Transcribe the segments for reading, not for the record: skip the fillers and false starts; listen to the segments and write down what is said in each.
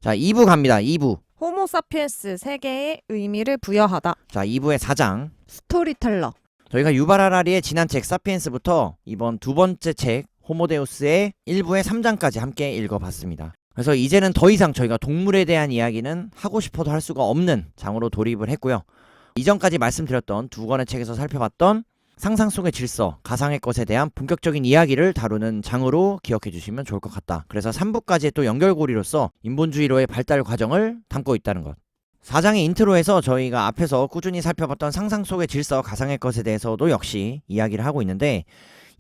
자, 2부 갑니다. 2부. 호모사피엔스 세계의 의미를 부여하다. 자, 2부의 4장. 스토리텔러. 저희가 유발 하라리의 지난 책 사피엔스부터 이번 두 번째 책 호모데우스의 1부의 3장까지 함께 읽어봤습니다. 그래서 이제는 더 이상 저희가 동물에 대한 이야기는 하고 싶어도 할 수가 없는 장으로 돌입을 했고요. 이전까지 말씀드렸던 두 권의 책에서 살펴봤던 상상 속의 질서, 가상의 것에 대한 본격적인 이야기를 다루는 장으로 기억해 주시면 좋을 것 같다. 그래서 3부까지의 또 연결고리로서 인본주의로의 발달 과정을 담고 있다는 것. 4장의 인트로에서 저희가 앞에서 꾸준히 살펴봤던 상상 속의 질서, 가상의 것에 대해서도 역시 이야기를 하고 있는데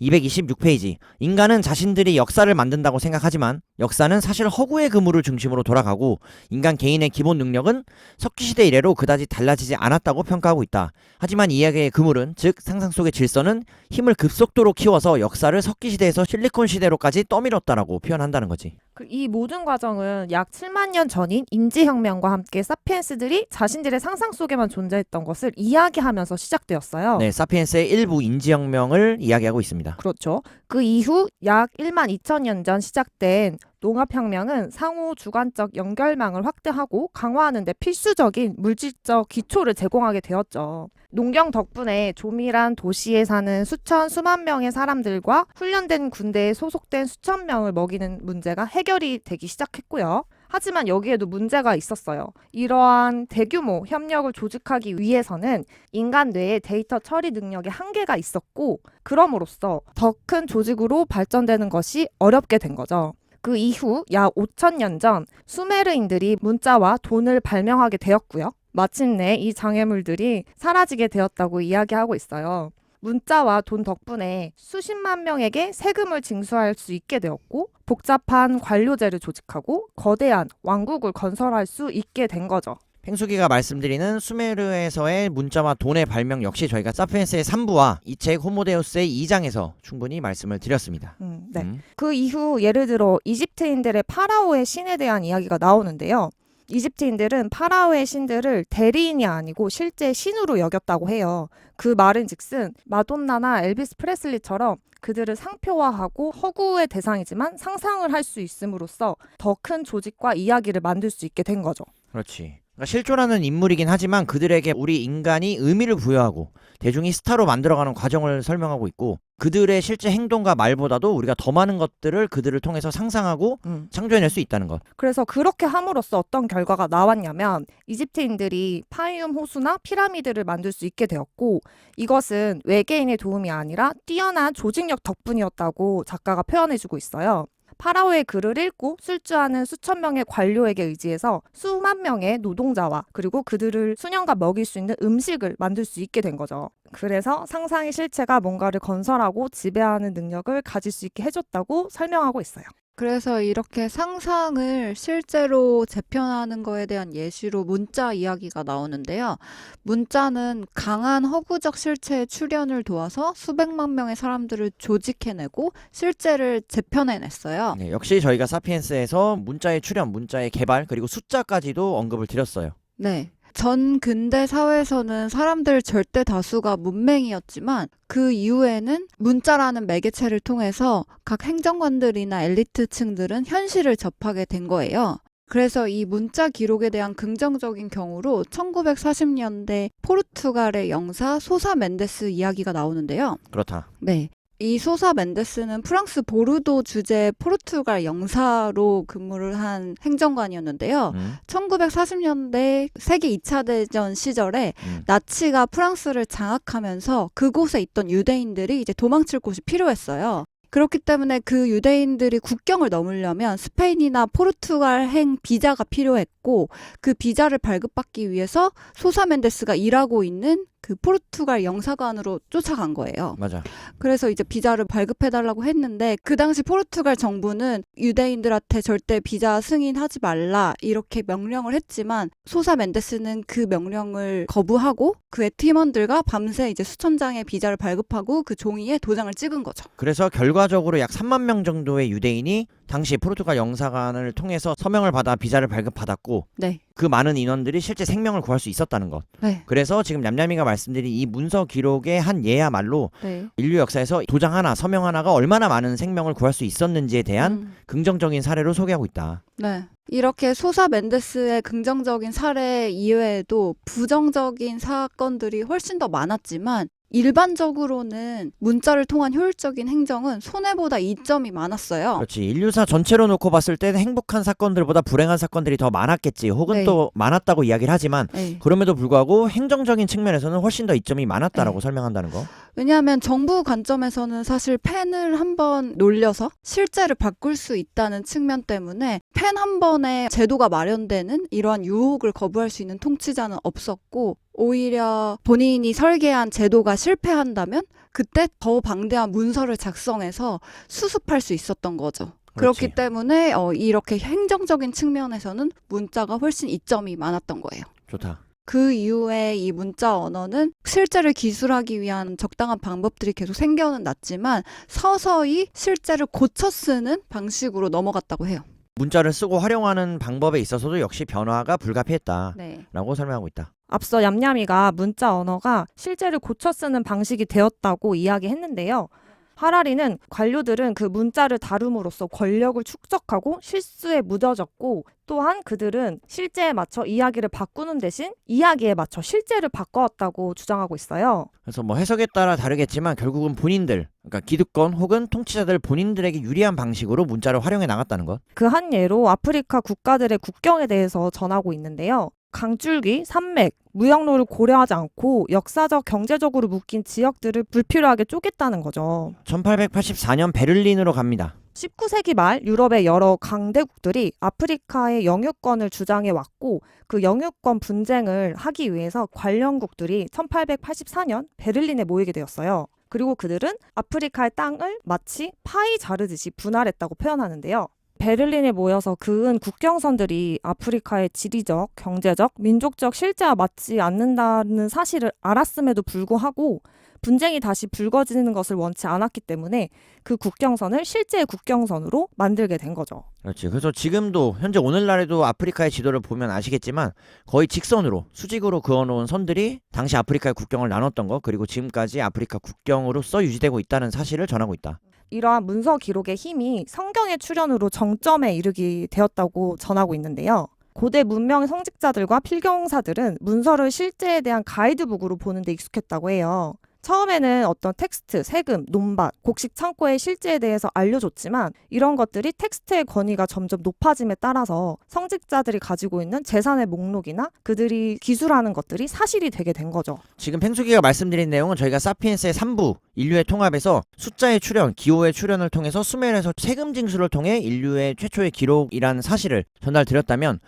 226페이지. 인간은 자신들이 역사를 만든다고 생각하지만 역사는 사실 허구의 그물을 중심으로 돌아가고 인간 개인의 기본 능력은 석기시대 이래로 그다지 달라지지 않았다고 평가하고 있다. 하지만 이야기의 그물은, 즉 상상 속의 질서는 힘을 급속도로 키워서 역사를 석기시대에서 실리콘 시대로까지 떠밀었다라고 표현한다는 거지. 이 모든 과정은 약 7만 년 전인 인지혁명과 함께 사피엔스들이 자신들의 상상 속에만 존재했던 것을 이야기하면서 시작되었어요. 네, 사피엔스의 일부 인지혁명을 이야기하고 있습니다. 그렇죠. 그 이후 약 1만 2천 년 전 시작된 농업혁명은 상호 주관적 연결망을 확대하고 강화하는 데 필수적인 물질적 기초를 제공하게 되었죠. 농경 덕분에 조밀한 도시에 사는 수천 수만 명의 사람들과 훈련된 군대에 소속된 수천 명을 먹이는 문제가 해결이 되기 시작했고요. 하지만 여기에도 문제가 있었어요. 이러한 대규모 협력을 조직하기 위해서는 인간 뇌의 데이터 처리 능력에 한계가 있었고, 그럼으로써 더 큰 조직으로 발전되는 것이 어렵게 된 거죠. 그 이후 약 5천 년 전 수메르인들이 문자와 돈을 발명하게 되었고요. 마침내 이 장애물들이 사라지게 되었다고 이야기하고 있어요. 문자와 돈 덕분에 수십만 명에게 세금을 징수할 수 있게 되었고, 복잡한 관료제를 조직하고 거대한 왕국을 건설할 수 있게 된 거죠. 팽수기가 말씀드리는 수메르에서의 문자와 돈의 발명 역시 저희가 사피엔스의 3부와 이 책 호모데우스의 2장에서 충분히 말씀을 드렸습니다. 네. 그 이후 예를 들어 이집트인들의 파라오의 신에 대한 이야기가 나오는데요. 이집트인들은 파라오의 신들을 대리인이 아니고 실제 신으로 여겼다고 해요. 그 말은즉슨 마돈나나 엘비스 프레슬리처럼 그들을 상표화하고 허구의 대상이지만 상상을 할 수 있음으로써 더 큰 조직과 이야기를 만들 수 있게 된 거죠. 그렇지. 그러니까 실존하는 인물이긴 하지만 그들에게 우리 인간이 의미를 부여하고 대중이 스타로 만들어가는 과정을 설명하고 있고, 그들의 실제 행동과 말보다도 우리가 더 많은 것들을 그들을 통해서 상상하고 창조해낼 수 있다는 것. 그래서 그렇게 함으로써 어떤 결과가 나왔냐면 이집트인들이 파이움 호수나 피라미드를 만들 수 있게 되었고, 이것은 외계인의 도움이 아니라 뛰어난 조직력 덕분이었다고 작가가 표현해주고 있어요. 파라오의 글을 읽고 술주하는 수천 명의 관료에게 의지해서 수만 명의 노동자와 그리고 그들을 수년간 먹일 수 있는 음식을 만들 수 있게 된 거죠. 그래서 상상의 실체가 뭔가를 건설하고 지배하는 능력을 가질 수 있게 해줬다고 설명하고 있어요. 그래서 이렇게 상상을 실제로 재편하는 거에 대한 예시로 문자 이야기가 나오는데요. 문자는 강한 허구적 실체의 출현을 도와서 수백만 명의 사람들을 조직해내고 실제를 재편해냈어요. 네, 역시 저희가 사피엔스에서 문자의 출현, 문자의 개발, 그리고 숫자까지도 언급을 드렸어요. 네. 전 근대 사회에서는 사람들 절대 다수가 문맹이었지만 그 이후에는 문자라는 매개체를 통해서 각 행정관들이나 엘리트층들은 현실을 접하게 된 거예요. 그래서 이 문자 기록에 대한 긍정적인 경우로 1940년대 포르투갈의 영사 소사 멘데스 이야기가 나오는데요. 그렇다. 네. 이 소사 멘데스는 프랑스 보르도 주재 포르투갈 영사로 근무를 한 행정관이었는데요. 1940년대 세계 2차 대전 시절에 나치가 프랑스를 장악하면서 그곳에 있던 유대인들이 이제 도망칠 곳이 필요했어요. 그렇기 때문에 그 유대인들이 국경을 넘으려면 스페인이나 포르투갈행 비자가 필요했고, 그 비자를 발급받기 위해서 소사 멘데스가 일하고 있는 그 포르투갈 영사관으로 쫓아간 거예요. 맞아. 그래서 이제 비자를 발급해달라고 했는데 그 당시 포르투갈 정부는 유대인들한테 절대 비자 승인하지 말라 이렇게 명령을 했지만 소사 멘데스는 그 명령을 거부하고 그의 팀원들과 밤새 이제 수천 장의 비자를 발급하고 그 종이에 도장을 찍은 거죠. 그래서 결과적으로 약 3만 명 정도의 유대인이 당시 포르투갈 영사관을 통해서 서명을 받아 비자를 발급받았고, 네. 그 많은 인원들이 실제 생명을 구할 수 있었다는 것. 네. 그래서 지금 냠냠이가 말씀드린 이 문서 기록의 한 예야말로 네. 인류 역사에서 도장 하나, 서명 하나가 얼마나 많은 생명을 구할 수 있었는지에 대한 긍정적인 사례로 소개하고 있다. 네. 이렇게 소사 멘데스의 긍정적인 사례 이외에도 부정적인 사건들이 훨씬 더 많았지만 일반적으로는 문자를 통한 효율적인 행정은 손해보다 이점이 많았어요. 그렇지. 인류사 전체로 놓고 봤을 때 행복한 사건들보다 불행한 사건들이 더 많았겠지. 혹은 네. 또 많았다고 이야기를 하지만 네. 그럼에도 불구하고 행정적인 측면에서는 훨씬 더 이점이 많았다라고 네. 설명한다는 거. 왜냐하면 정부 관점에서는 사실 펜을 한번 놀려서 실제를 바꿀 수 있다는 측면 때문에 펜 한 번에 제도가 마련되는 이러한 유혹을 거부할 수 있는 통치자는 없었고 오히려 본인이 설계한 제도가 실패한다면 그때 더 방대한 문서를 작성해서 수습할 수 있었던 거죠. 그렇지. 그렇기 때문에 이렇게 행정적인 측면에서는 문자가 훨씬 이점이 많았던 거예요. 좋다. 그 이후에 이 문자 언어는 실제를 기술하기 위한 적당한 방법들이 계속 생겨는 났지만 서서히 실제를 고쳐 쓰는 방식으로 넘어갔다고 해요. 문자를 쓰고 활용하는 방법에 있어서도 역시 변화가 불가피했다라고 네. 설명하고 있다. 앞서 얌얌이가 문자 언어가 실제를 고쳐 쓰는 방식이 되었다고 이야기했는데요. 하라리는 관료들은 그 문자를 다룸으로써 권력을 축적하고 실수에 무뎌졌고 또한 그들은 실제에 맞춰 이야기를 바꾸는 대신 이야기에 맞춰 실제를 바꿔왔다고 주장하고 있어요. 그래서 뭐 해석에 따라 다르겠지만 결국은 본인들, 그러니까 기득권 혹은 통치자들 본인들에게 유리한 방식으로 문자를 활용해 나갔다는 것. 그 한 예로 아프리카 국가들의 국경에 대해서 전하고 있는데요. 강줄기, 산맥, 무역로를 고려하지 않고 역사적, 경제적으로 묶인 지역들을 불필요하게 쪼갰다는 거죠. 1884년 베를린으로 갑니다. 19세기 말 유럽의 여러 강대국들이 아프리카의 영유권을 주장해 왔고 그 영유권 분쟁을 하기 위해서 관련국들이 1884년 베를린에 모이게 되었어요. 그리고 그들은 아프리카의 땅을 마치 파이 자르듯이 분할했다고 표현하는데요. 베를린에 모여서 그은 국경선들이 아프리카의 지리적, 경제적, 민족적 실제와 맞지 않는다는 사실을 알았음에도 불구하고 분쟁이 다시 불거지는 것을 원치 않았기 때문에 그 국경선을 실제의 국경선으로 만들게 된 거죠. 그렇지. 그래서 지금도 현재 오늘날에도 아프리카의 지도를 보면 아시겠지만 거의 직선으로 수직으로 그어놓은 선들이 당시 아프리카의 국경을 나눴던 거 그리고 지금까지 아프리카 국경으로서 유지되고 있다는 사실을 전하고 있다. 이러한 문서 기록의 힘이 성경의 출현으로 정점에 이르게 되었다고 전하고 있는데요. 고대 문명의 성직자들과 필경사들은 문서를 실제에 대한 가이드북으로 보는 데 익숙했다고 해요. 처음에는 어떤 텍스트, 세금, 논밭, 곡식 창고의 실제에 대해서 알려줬지만 이런 것들이 텍스트의 권위가 점점 높아짐에 따라서 성직자들이 가지고 있는 재산의 목록이나 그들이 기술하는 것들이 사실이 되게 된 거죠. 지금 팽수기가 말씀드린 내용은 저희가 사피엔스의 3부 인류의 통합에서 숫자의 출현, 기호의 출현을 통해서 수메르에서 세금 징수를 통해 인류의 최초의 기록이라는 사실을 전달드렸다면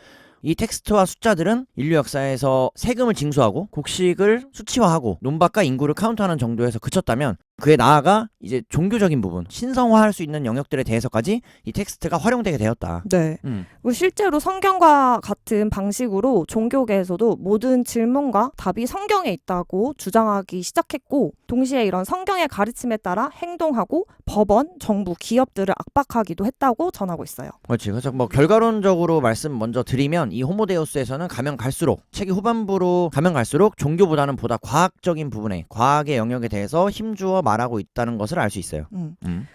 이 텍스트와 숫자들은 인류 역사에서 세금을 징수하고 곡식을 수치화하고 논밭과 인구를 카운트하는 정도에서 그쳤다면 그에 나아가 이제 종교적인 부분, 신성화할 수 있는 영역들에 대해서까지 이 텍스트가 활용되게 되었다. 네. 그리고 실제로 성경과 같은 방식으로 종교계에서도 모든 질문과 답이 성경에 있다고 주장하기 시작했고 동시에 이런 성경의 가르침에 따라 행동하고 법원, 정부, 기업들을 압박하기도 했다고 전하고 있어요. 그렇지. 그래서 뭐 결과론적으로 말씀 먼저 드리면 이 호모데우스에서는 가면 갈수록 책이 후반부로 가면 갈수록 종교보다는 보다 과학적인 부분에 과학의 영역에 대해서 힘주어 말하고 있다는 것을 알 수 있어요.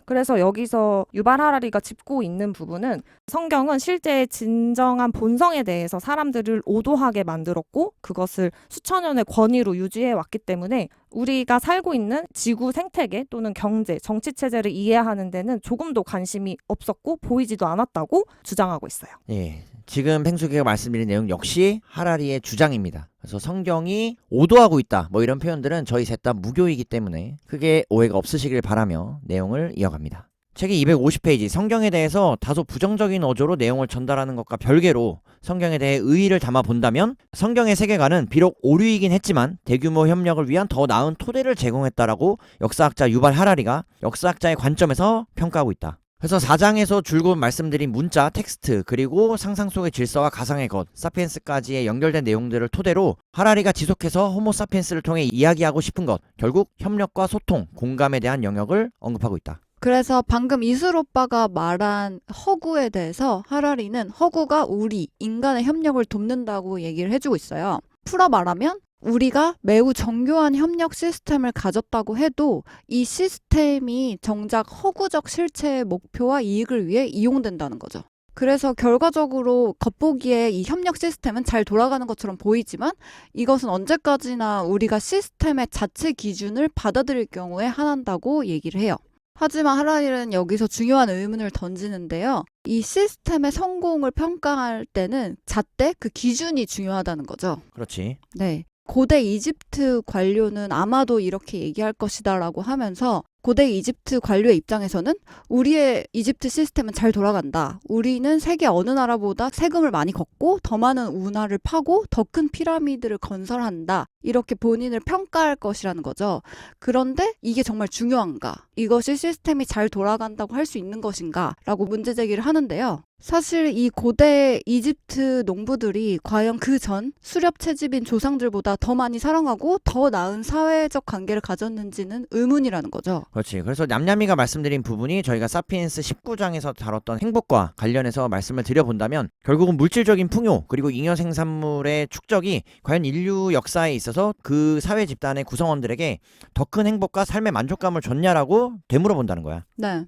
그래서 여기서 유발 하라리가 짚고 있는 부분은 성경은 실제 진정한 본성에 대해서 사람들을 오도하게 만들었고 그것을 수천 년의 권위로 유지해 왔기 때문에 우리가 살고 있는 지구 생태계 또는 경제, 정치 체제를 이해하는 데는 조금도 관심이 없었고 보이지도 않았다고 주장하고 있어요. 예. 지금 팽수기가 말씀드린 내용 역시 하라리의 주장입니다. 그래서 성경이 오도하고 있다 뭐 이런 표현들은 저희 셋 다 무교이기 때문에 크게 오해가 없으시길 바라며 내용을 이어갑니다. 책이 250페이지 성경에 대해서 다소 부정적인 어조로 내용을 전달하는 것과 별개로 성경에 대해 의의를 담아 본다면 성경의 세계관은 비록 오류이긴 했지만 대규모 협력을 위한 더 나은 토대를 제공했다라고 역사학자 유발 하라리가 역사학자의 관점에서 평가하고 있다. 그래서 4장에서 줄곧 말씀드린 문자, 텍스트, 그리고 상상 속의 질서와 가상의 것, 사피엔스까지의 연결된 내용들을 토대로 하라리가 지속해서 호모 사피엔스를 통해 이야기하고 싶은 것, 결국 협력과 소통, 공감에 대한 영역을 언급하고 있다. 그래서 방금 이슬 오빠가 말한 허구에 대해서 하라리는 허구가 우리, 인간의 협력을 돕는다고 얘기를 해주고 있어요. 풀어 말하면 우리가 매우 정교한 협력 시스템을 가졌다고 해도 이 시스템이 정작 허구적 실체의 목표와 이익을 위해 이용된다는 거죠. 그래서 결과적으로 겉보기에 이 협력 시스템은 잘 돌아가는 것처럼 보이지만 이것은 언제까지나 우리가 시스템의 자체 기준을 받아들일 경우에 한한다고 얘기를 해요. 하지만 하라리는 여기서 중요한 의문을 던지는데요. 이 시스템의 성공을 평가할 때는 잣대 그 기준이 중요하다는 거죠. 그렇지. 네. 고대 이집트 관료는 아마도 이렇게 얘기할 것이다라고 하면서 고대 이집트 관료의 입장에서는 우리의 이집트 시스템은 잘 돌아간다. 우리는 세계 어느 나라보다 세금을 많이 걷고 더 많은 운하를 파고 더 큰 피라미드를 건설한다. 이렇게 본인을 평가할 것이라는 거죠. 그런데 이게 정말 중요한가? 이것이 시스템이 잘 돌아간다고 할 수 있는 것인가? 라고 문제 제기를 하는데요. 사실 이 고대 이집트 농부들이 과연 그 전 수렵 채집인 조상들보다 더 많이 사랑하고 더 나은 사회적 관계를 가졌는지는 의문이라는 거죠. 그렇지. 그래서 냠냠이가 말씀드린 부분이 저희가 사피엔스 19장에서 다뤘던 행복과 관련해서 말씀을 드려본다면 결국은 물질적인 풍요 그리고 잉여 생산물의 축적이 과연 인류 역사에 있어서 그 사회 집단의 구성원들에게 더 큰 행복과 삶의 만족감을 줬냐라고 되물어본다는 거야. 네.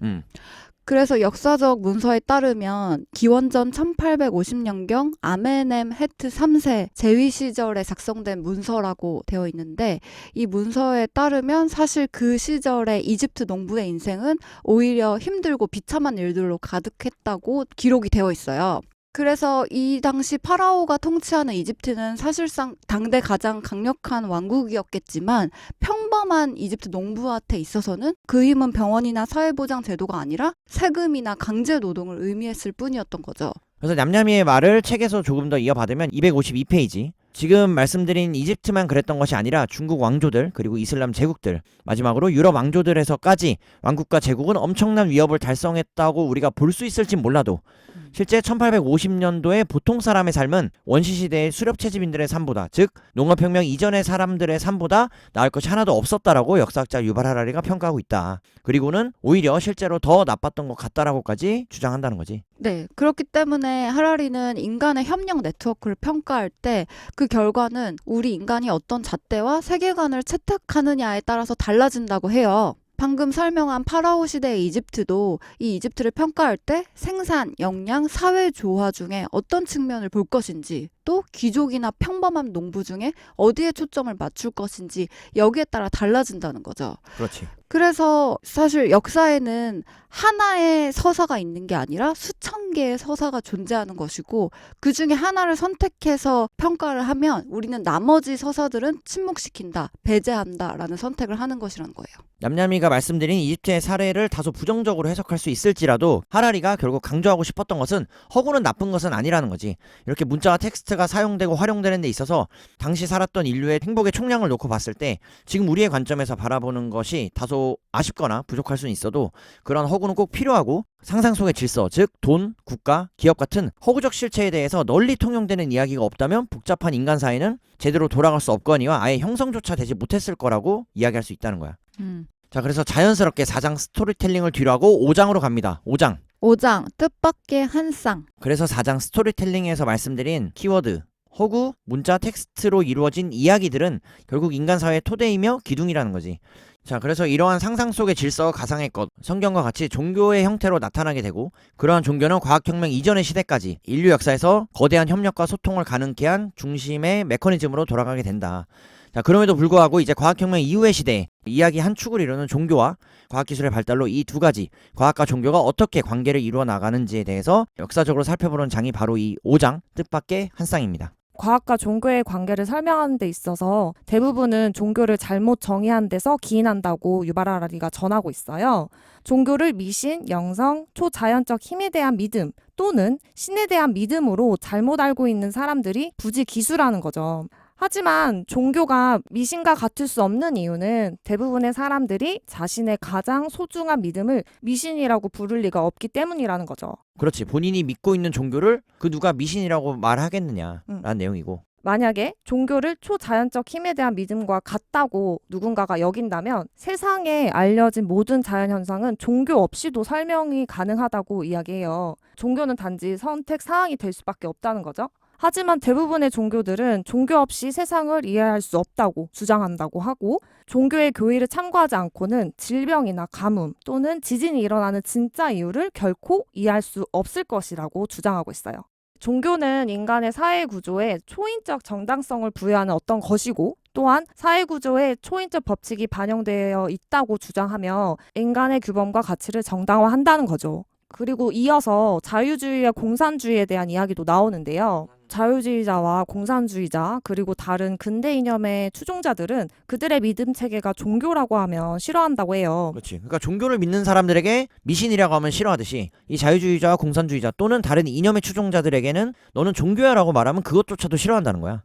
그래서 역사적 문서에 따르면 기원전 1850년경 아메넴 헤트 3세 제위 시절에 작성된 문서라고 되어 있는데 이 문서에 따르면 사실 그 시절의 이집트 농부의 인생은 오히려 힘들고 비참한 일들로 가득했다고 기록이 되어 있어요. 그래서 이 당시 파라오가 통치하는 이집트는 사실상 당대 가장 강력한 왕국이었겠지만 평범한 이집트 농부한테 있어서는 그 힘은 병원이나 사회보장 제도가 아니라 세금이나 강제 노동을 의미했을 뿐이었던 거죠. 그래서 냠냠이의 말을 책에서 조금 더 이어받으면 252페이지. 지금 말씀드린 이집트만 그랬던 것이 아니라 중국 왕조들 그리고 이슬람 제국들 마지막으로 유럽 왕조들에서까지 왕국과 제국은 엄청난 위협을 달성했다고 우리가 볼 수 있을진 몰라도 실제 1850년도에 보통 사람의 삶은 원시시대의 수렵채집인들의 삶보다 즉 농업혁명 이전의 사람들의 삶보다 나을 것이 하나도 없었다라고 역사학자 유발 하라리가 평가하고 있다. 그리고는 오히려 실제로 더 나빴던 것 같다라고까지 주장한다는 거지. 네, 그렇기 때문에 하라리는 인간의 협력 네트워크를 평가할 때 그 결과는 우리 인간이 어떤 잣대와 세계관을 채택하느냐에 따라서 달라진다고 해요. 방금 설명한 파라오 시대의 이집트도 이 이집트를 평가할 때 생산, 역량, 사회 조화 중에 어떤 측면을 볼 것인지 또 귀족이나 평범한 농부 중에 어디에 초점을 맞출 것인지 여기에 따라 달라진다는 거죠. 그렇지. 그래서 사실 역사에는 하나의 서사가 있는 게 아니라 수천 개의 서사가 존재하는 것이고 그 중에 하나를 선택해서 평가를 하면 우리는 나머지 서사들은 침묵시킨다, 배제한다라는 선택을 하는 것이라는 거예요. 냠냠이가 말씀드린 이집트의 사례를 다소 부정적으로 해석할 수 있을지라도 하라리가 결국 강조하고 싶었던 것은 허구는 나쁜 것은 아니라는 거지. 이렇게 문자와 텍스트가 사용되고 활용되는 데 있어서 당시 살았던 인류의 행복의 총량을 놓고 봤을 때 지금 우리의 관점에서 바라보는 것이 다소 아쉽거나 부족할 수는 있어도 그런 허구는 꼭 필요하고 상상 속의 질서, 즉 돈, 국가, 기업 같은 허구적 실체에 대해서 널리 통용되는 이야기가 없다면 복잡한 인간 사회는 제대로 돌아갈 수 없거니와 아예 형성조차 되지 못했을 거라고 이야기할 수 있다는 거야. 자, 그래서 자연스럽게 4장 스토리텔링을 뒤로하고 5장으로 갑니다. 5장. 5장 뜻밖의 한 쌍. 그래서 4장 스토리텔링에서 말씀드린 키워드 허구, 문자, 텍스트로 이루어진 이야기들은 결국 인간 사회의 토대이며 기둥이라는 거지. 자, 그래서 이러한 상상 속의 질서와 가상의 것, 성경과 같이 종교의 형태로 나타나게 되고 그러한 종교는 과학혁명 이전의 시대까지 인류 역사에서 거대한 협력과 소통을 가능케 한 중심의 메커니즘으로 돌아가게 된다. 자, 그럼에도 불구하고 이제 과학혁명 이후의 시대에 이야기 한 축을 이루는 종교와 과학기술의 발달로 이 두 가지 과학과 종교가 어떻게 관계를 이루어 나가는지에 대해서 역사적으로 살펴보는 장이 바로 이 5장 뜻밖의 한 쌍입니다. 과학과 종교의 관계를 설명하는 데 있어서 대부분은 종교를 잘못 정의한 데서 기인한다고 유발 하라리가 전하고 있어요. 종교를 미신, 영성, 초자연적 힘에 대한 믿음 또는 신에 대한 믿음으로 잘못 알고 있는 사람들이 굳이 기술하는 거죠. 하지만 종교가 미신과 같을 수 없는 이유는 대부분의 사람들이 자신의 가장 소중한 믿음을 미신이라고 부를 리가 없기 때문이라는 거죠. 그렇지. 본인이 믿고 있는 종교를 그 누가 미신이라고 말하겠느냐라는 내용이고. 만약에 종교를 초자연적 힘에 대한 믿음과 같다고 누군가가 여긴다면 세상에 알려진 모든 자연현상은 종교 없이도 설명이 가능하다고 이야기해요. 종교는 단지 선택 사항이 될 수밖에 없다는 거죠. 하지만 대부분의 종교들은 종교 없이 세상을 이해할 수 없다고 주장한다고 하고 종교의 교의를 참고하지 않고는 질병이나 가뭄 또는 지진이 일어나는 진짜 이유를 결코 이해할 수 없을 것이라고 주장하고 있어요. 종교는 인간의 사회 구조에 초인적 정당성을 부여하는 어떤 것이고 또한 사회 구조에 초인적 법칙이 반영되어 있다고 주장하며 인간의 규범과 가치를 정당화한다는 거죠. 그리고 이어서 자유주의와 공산주의에 대한 이야기도 나오는데요. 자유주의자와 공산주의자 그리고 다른 근대 이념의 추종자들은 그들의 믿음 체계가 종교라고 하면 싫어한다고 해요. 그렇지. 그러니까 종교를 믿는 사람들에게 미신이라고 하면 싫어하듯이 이 자유주의자와 공산주의자 또는 다른 이념의 추종자들에게는 너는 종교야라고 말하면 그것조차도 싫어한다는 거야.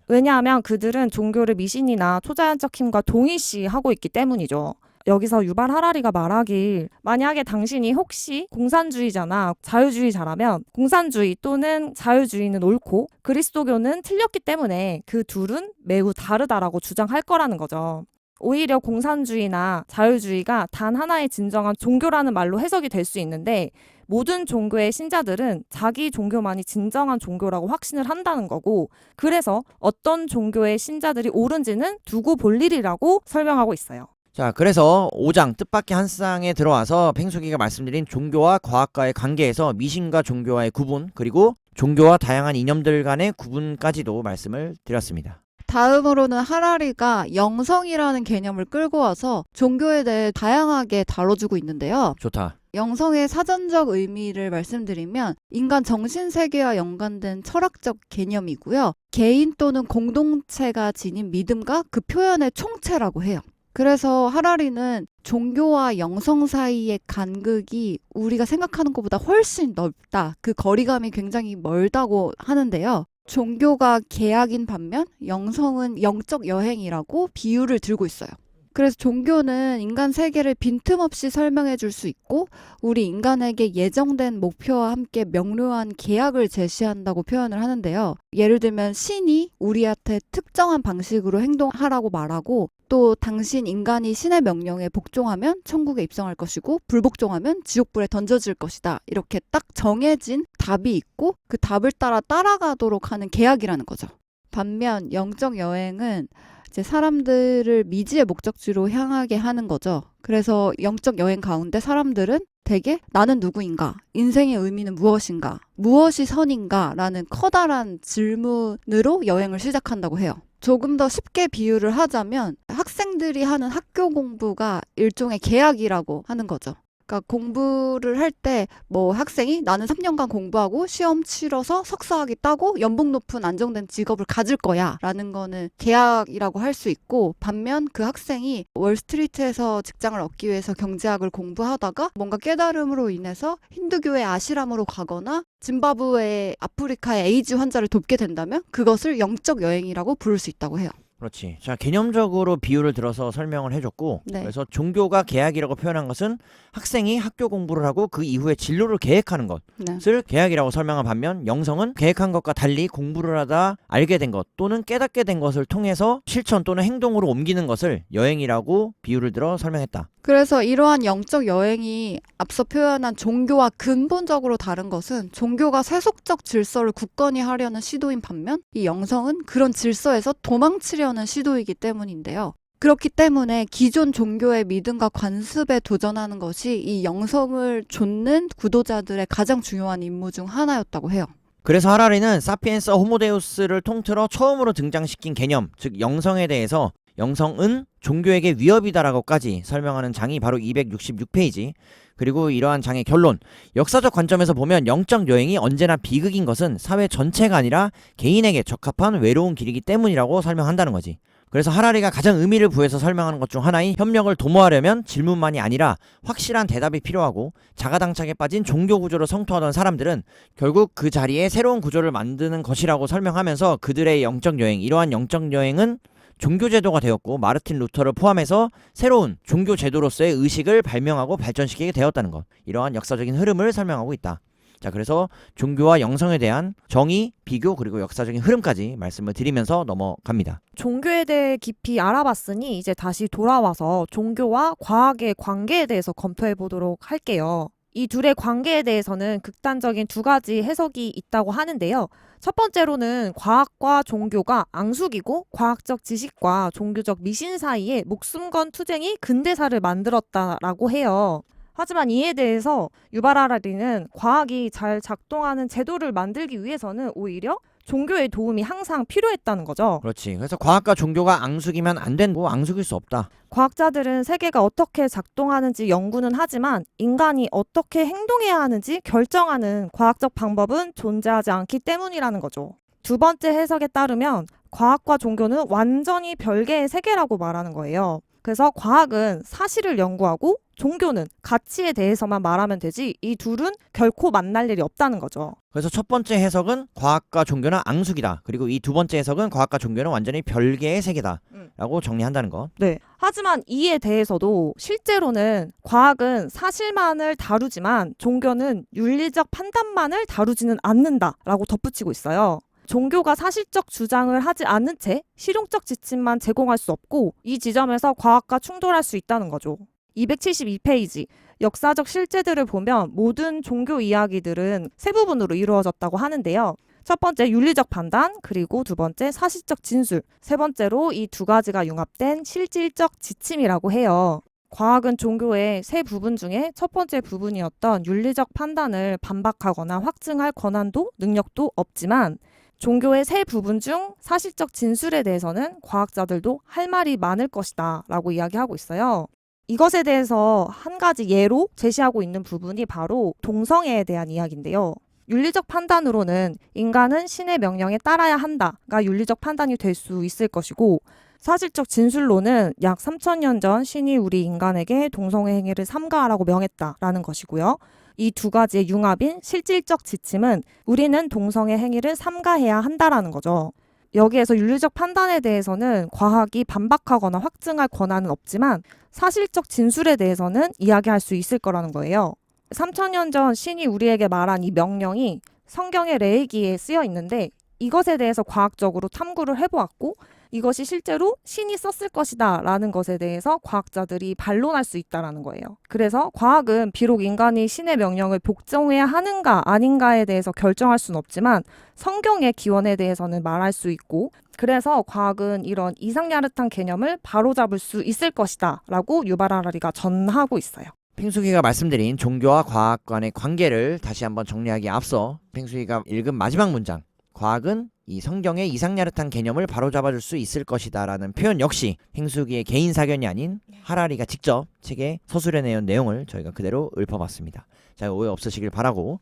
왜냐하면 그들은 종교를 미신이나 초자연적 힘과 동일시하고 있기 때문이죠. 여기서 유발 하라리가 말하길 만약에 당신이 혹시 공산주의자나 자유주의자라면 공산주의 또는 자유주의는 옳고 그리스도교는 틀렸기 때문에 그 둘은 매우 다르다라고 주장할 거라는 거죠. 오히려 공산주의나 자유주의가 단 하나의 진정한 종교라는 말로 해석이 될 수 있는데 모든 종교의 신자들은 자기 종교만이 진정한 종교라고 확신을 한다는 거고 그래서 어떤 종교의 신자들이 옳은지는 두고 볼 일이라고 설명하고 있어요. 자, 그래서 5장 뜻밖의 한 쌍에 들어와서 팽숙이가 말씀드린 종교와 과학과의 관계에서 미신과 종교와의 구분 그리고 종교와 다양한 이념들 간의 구분까지도 말씀을 드렸습니다. 다음으로는 하라리가 영성이라는 개념을 끌고 와서 종교에 대해 다양하게 다뤄주고 있는데요. 좋다. 영성의 사전적 의미를 말씀드리면 인간 정신세계와 연관된 철학적 개념이고요. 개인 또는 공동체가 지닌 믿음과 그 표현의 총체라고 해요. 그래서 하라리는 종교와 영성 사이의 간극이 우리가 생각하는 것보다 훨씬 넓다. 그 거리감이 굉장히 멀다고 하는데요. 종교가 계약인 반면 영성은 영적 여행이라고 비유를 들고 있어요. 그래서 종교는 인간 세계를 빈틈없이 설명해 줄 수 있고 우리 인간에게 예정된 목표와 함께 명료한 계약을 제시한다고 표현을 하는데요. 예를 들면 신이 우리한테 특정한 방식으로 행동하라고 말하고 또 당신 인간이 신의 명령에 복종하면 천국에 입성할 것이고 불복종하면 지옥불에 던져질 것이다. 이렇게 딱 정해진 답이 있고 그 답을 따라 따라가도록 하는 계약이라는 거죠. 반면 영적 여행은 이제 사람들을 미지의 목적지로 향하게 하는 거죠. 그래서 영적 여행 가운데 사람들은 대개 나는 누구인가? 인생의 의미는 무엇인가? 무엇이 선인가? 라는 커다란 질문으로 여행을 시작한다고 해요. 조금 더 쉽게 비유를 하자면 학생들이 하는 학교 공부가 일종의 계약이라고 하는 거죠. 그러니까 공부를 할 때 뭐 학생이 나는 3년간 공부하고 시험 치러서 석사학위 따고 연봉 높은 안정된 직업을 가질 거야 라는 거는 계약이라고 할 수 있고 반면 그 학생이 월스트리트에서 직장을 얻기 위해서 경제학을 공부하다가 뭔가 깨달음으로 인해서 힌두교의 아시람으로 가거나 짐바브웨 아프리카의 에이즈 환자를 돕게 된다면 그것을 영적 여행이라고 부를 수 있다고 해요. 그렇지. 자, 개념적으로 비유를 들어서 설명을 해줬고 네. 그래서 종교가 계약이라고 표현한 것은 학생이 학교 공부를 하고 그 이후에 진로를 계획하는 것을 계약이라고 설명한 반면 영성은 계획한 것과 달리 공부를 하다 알게 된 것 또는 깨닫게 된 것을 통해서 실천 또는 행동으로 옮기는 것을 여행이라고 비유를 들어 설명했다. 그래서 이러한 영적 여행이 앞서 표현한 종교와 근본적으로 다른 것은 종교가 세속적 질서를 굳건히 하려는 시도인 반면 이 영성은 그런 질서에서 도망치려는 시도이기 때문인데요. 그렇기 때문에 기존 종교의 믿음과 관습에 도전하는 것이 이 영성을 좇는 구도자들의 가장 중요한 임무 중 하나였다고 해요. 그래서 하라리는 사피엔스 호모데우스를 통틀어 처음으로 등장시킨 개념, 즉 영성에 대해서 영성은 종교에게 위협이다라고까지 설명하는 장이 바로 266페이지. 그리고 이러한 장의 결론, 역사적 관점에서 보면 영적 여행이 언제나 비극인 것은 사회 전체가 아니라 개인에게 적합한 외로운 길이기 때문이라고 설명한다는 거지. 그래서 하라리가 가장 의미를 부여해서 설명하는 것 중 하나인 협력을 도모하려면 질문만이 아니라 확실한 대답이 필요하고 자가당착에 빠진 종교 구조를 성토하던 사람들은 결국 그 자리에 새로운 구조를 만드는 것이라고 설명하면서 그들의 영적 여행, 이러한 영적 여행은 종교제도가 되었고 마르틴 루터를 포함해서 새로운 종교제도로서의 의식을 발명하고 발전시키게 되었다는 것, 이러한 역사적인 흐름을 설명하고 있다. 자, 그래서 종교와 영성에 대한 정의, 비교 그리고 역사적인 흐름까지 말씀을 드리면서 넘어갑니다. 종교에 대해 깊이 알아봤으니 이제 다시 돌아와서 종교와 과학의 관계에 대해서 검토해 보도록 할게요. 이 둘의 관계에 대해서는 극단적인 두 가지 해석이 있다고 하는데요. 첫 번째로는 과학과 종교가 앙숙이고 과학적 지식과 종교적 미신 사이에 목숨 건 투쟁이 근대사를 만들었다라고 해요. 하지만 이에 대해서 유발 하라리는 과학이 잘 작동하는 제도를 만들기 위해서는 오히려 종교의 도움이 항상 필요했다는 거죠. 그렇지. 그래서 과학과 종교가 앙숙이면 안 되고 앙숙일 수 없다. 과학자들은 세계가 어떻게 작동하는지 연구는 하지만 인간이 어떻게 행동해야 하는지 결정하는 과학적 방법은 존재하지 않기 때문이라는 거죠. 두 번째 해석에 따르면 과학과 종교는 완전히 별개의 세계라고 말하는 거예요. 그래서 과학은 사실을 연구하고 종교는 가치에 대해서만 말하면 되지 이 둘은 결코 만날 일이 없다는 거죠. 그래서 첫 번째 해석은 과학과 종교는 앙숙이다. 그리고 이 두 번째 해석은 과학과 종교는 완전히 별개의 세계다. 라고 정리한다는 것. 네. 하지만 이에 대해서도 실제로는 과학은 사실만을 다루지만 종교는 윤리적 판단만을 다루지는 않는다라고 덧붙이고 있어요. 종교가 사실적 주장을 하지 않는 채 실용적 지침만 제공할 수 없고 이 지점에서 과학과 충돌할 수 있다는 거죠. 272페이지 역사적 실제들을 보면 모든 종교 이야기들은 세 부분으로 이루어졌다고 하는데요. 첫 번째 윤리적 판단, 그리고 두 번째 사실적 진술, 세 번째로 이 두 가지가 융합된 실질적 지침이라고 해요. 과학은 종교의 세 부분 중에 첫 번째 부분이었던 윤리적 판단을 반박하거나 확증할 권한도 능력도 없지만 종교의 세 부분 중 사실적 진술에 대해서는 과학자들도 할 말이 많을 것이다 라고 이야기하고 있어요. 이것에 대해서 한 가지 예로 제시하고 있는 부분이 바로 동성애에 대한 이야기인데요. 윤리적 판단으로는 인간은 신의 명령에 따라야 한다가 윤리적 판단이 될 수 있을 것이고 사실적 진술로는 약 3000년 전 신이 우리 인간에게 동성애 행위를 삼가하라고 명했다라는 것이고요. 이 두 가지의 융합인 실질적 지침은 우리는 동성애 행위를 삼가해야 한다라는 거죠. 여기에서 윤리적 판단에 대해서는 과학이 반박하거나 확증할 권한은 없지만 사실적 진술에 대해서는 이야기할 수 있을 거라는 거예요. 3000년 전 신이 우리에게 말한 이 명령이 성경의 레위기에 쓰여 있는데 이것에 대해서 과학적으로 탐구를 해보았고 이것이 실제로 신이 썼을 것이다 라는 것에 대해서 과학자들이 반론할 수 있다는 거예요. 그래서 과학은 비록 인간이 신의 명령을 복종해야 하는가 아닌가에 대해서 결정할 수는 없지만 성경의 기원에 대해서는 말할 수 있고 그래서 과학은 이런 이상야릇한 개념을 바로잡을 수 있을 것이다 라고 유발 하라리가 전하고 있어요. 팽숙이가 말씀드린 종교와 과학 간의 관계를 다시 한번 정리하기에 앞서 팽숙이가 읽은 마지막 문장 과학은 이 성경의 이상야릇한 개념을 바로잡아줄 수 있을 것이다 라는 표현 역시 팽숙이의 개인 사견이 아닌 하라리가 직접 책에 서술해 내온 내용을 저희가 그대로 읊어봤습니다. 자, 오해 없으시길 바라고.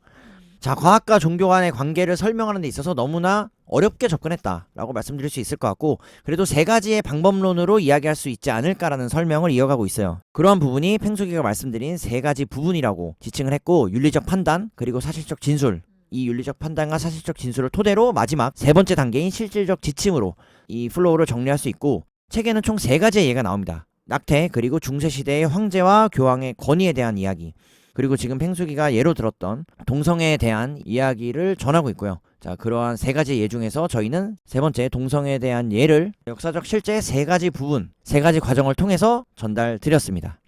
자, 과학과 종교 간의 관계를 설명하는 데 있어서 너무나 어렵게 접근했다라고 말씀드릴 수 있을 것 같고 그래도 세 가지의 방법론으로 이야기할 수 있지 않을까라는 설명을 이어가고 있어요. 그러한 부분이 팽숙이가 말씀드린 세 가지 부분이라고 지칭을 했고 윤리적 판단 그리고 사실적 진술 이 윤리적 판단과 사실적 진술을 토대로 마지막 세 번째 단계인 실질적 지침으로 이 플로우를 정리할 수 있고 책에는 총 세 가지의 예가 나옵니다. 낙태 그리고 중세시대의 황제와 교황의 권위에 대한 이야기 그리고 지금 팽숙이가 예로 들었던 동성애에 대한 이야기를 전하고 있고요. 자, 그러한 세 가지 예 중에서 저희는 세 번째 동성애에 대한 예를 역사적 실제 세 가지 부분, 세 가지 과정을 통해서 전달 드렸습니다.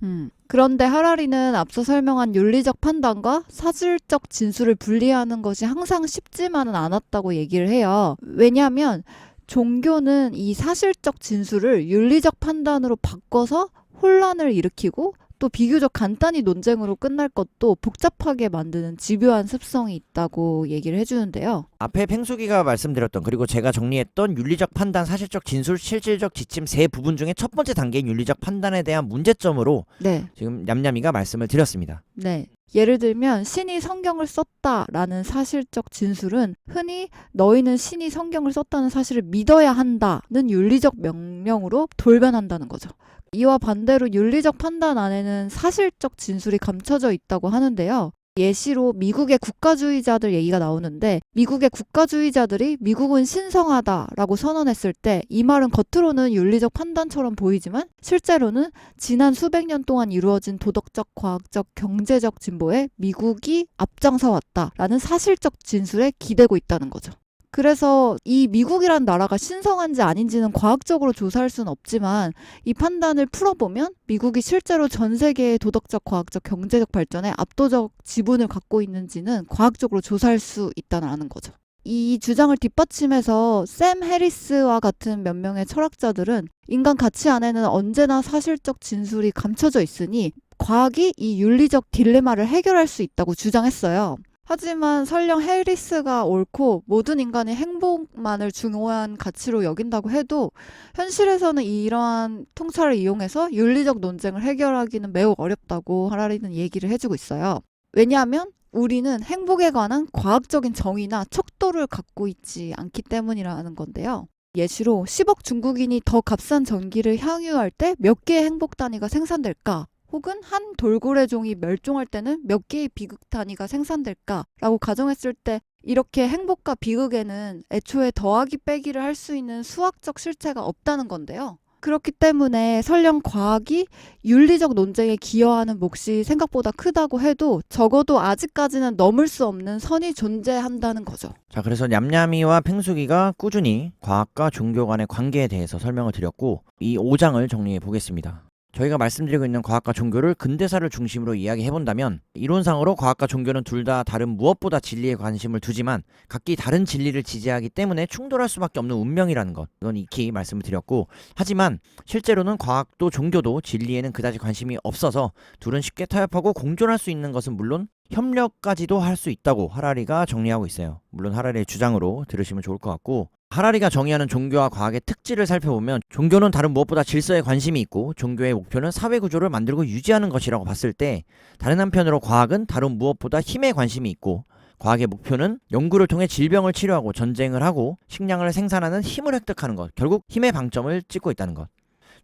그런데 하라리는 앞서 설명한 윤리적 판단과 사실적 진술을 분리하는 것이 항상 쉽지만은 않았다고 얘기를 해요. 왜냐하면 종교는 이 사실적 진술을 윤리적 판단으로 바꿔서 혼란을 일으키고 또 비교적 간단히 논쟁으로 끝날 것도 복잡하게 만드는 집요한 습성이 있다고 얘기를 해주는데요. 앞에 팽숙이가 말씀드렸던 그리고 제가 정리했던 윤리적 판단, 사실적 진술, 실질적 지침 세 부분 중에 첫 번째 단계인 윤리적 판단에 대한 문제점으로 지금 냠냠이가 말씀을 드렸습니다. 네. 예를 들면 신이 성경을 썼다라는 사실적 진술은 흔히 너희는 신이 성경을 썼다는 사실을 믿어야 한다는 윤리적 명령으로 돌변한다는 거죠. 이와 반대로 윤리적 판단 안에는 사실적 진술이 감춰져 있다고 하는데요. 예시로 미국의 국가주의자들 얘기가 나오는데 미국의 국가주의자들이 미국은 신성하다라고 선언했을 때 이 말은 겉으로는 윤리적 판단처럼 보이지만 실제로는 지난 수백 년 동안 이루어진 도덕적, 과학적, 경제적 진보에 미국이 앞장서 왔다라는 사실적 진술에 기대고 있다는 거죠. 그래서 이 미국이란 나라가 신성한지 아닌지는 과학적으로 조사할 수는 없지만 이 판단을 풀어보면 미국이 실제로 전 세계의 도덕적, 과학적, 경제적 발전에 압도적 지분을 갖고 있는지는 과학적으로 조사할 수 있다는 거죠. 이 주장을 뒷받침해서 샘 해리스와 같은 몇 명의 철학자들은 인간 가치 안에는 언제나 사실적 진술이 감춰져 있으니 과학이 이 윤리적 딜레마를 해결할 수 있다고 주장했어요. 하지만 설령 해리스가 옳고 모든 인간이 행복만을 중요한 가치로 여긴다고 해도 현실에서는 이러한 통찰을 이용해서 윤리적 논쟁을 해결하기는 매우 어렵다고 하라리는 얘기를 해주고 있어요. 왜냐하면 우리는 행복에 관한 과학적인 정의나 척도를 갖고 있지 않기 때문이라는 건데요. 예시로 10억 중국인이 더 값싼 전기를 향유할 때 몇 개의 행복 단위가 생산될까? 혹은 한 돌고래 종이 멸종할 때는 몇 개의 비극 단위가 생산될까라고 가정했을 때 이렇게 행복과 비극에는 애초에 더하기 빼기를 할 수 있는 수학적 실체가 없다는 건데요. 그렇기 때문에 설령 과학이 윤리적 논쟁에 기여하는 몫이 생각보다 크다고 해도 적어도 아직까지는 넘을 수 없는 선이 존재한다는 거죠. 자, 그래서 냠냠이와 팽숙이가 꾸준히 과학과 종교 간의 관계에 대해서 설명을 드렸고 이 5장을 정리해 보겠습니다. 저희가 말씀드리고 있는 과학과 종교를 근대사를 중심으로 이야기해본다면 이론상으로 과학과 종교는 둘 다 다른 무엇보다 진리에 관심을 두지만 각기 다른 진리를 지지하기 때문에 충돌할 수밖에 없는 운명이라는 것, 이건 익히 말씀을 드렸고, 하지만 실제로는 과학도 종교도 진리에는 그다지 관심이 없어서 둘은 쉽게 타협하고 공존할 수 있는 것은 물론 협력까지도 할 수 있다고 하라리가 정리하고 있어요. 물론 하라리의 주장으로 들으시면 좋을 것 같고, 하라리가 정의하는 종교와 과학의 특질을 살펴보면 종교는 다른 무엇보다 질서에 관심이 있고 종교의 목표는 사회 구조를 만들고 유지하는 것이라고 봤을 때, 다른 한편으로 과학은 다른 무엇보다 힘에 관심이 있고 과학의 목표는 연구를 통해 질병을 치료하고 전쟁을 하고 식량을 생산하는 힘을 획득하는 것, 결국 힘의 방점을 찍고 있다는 것.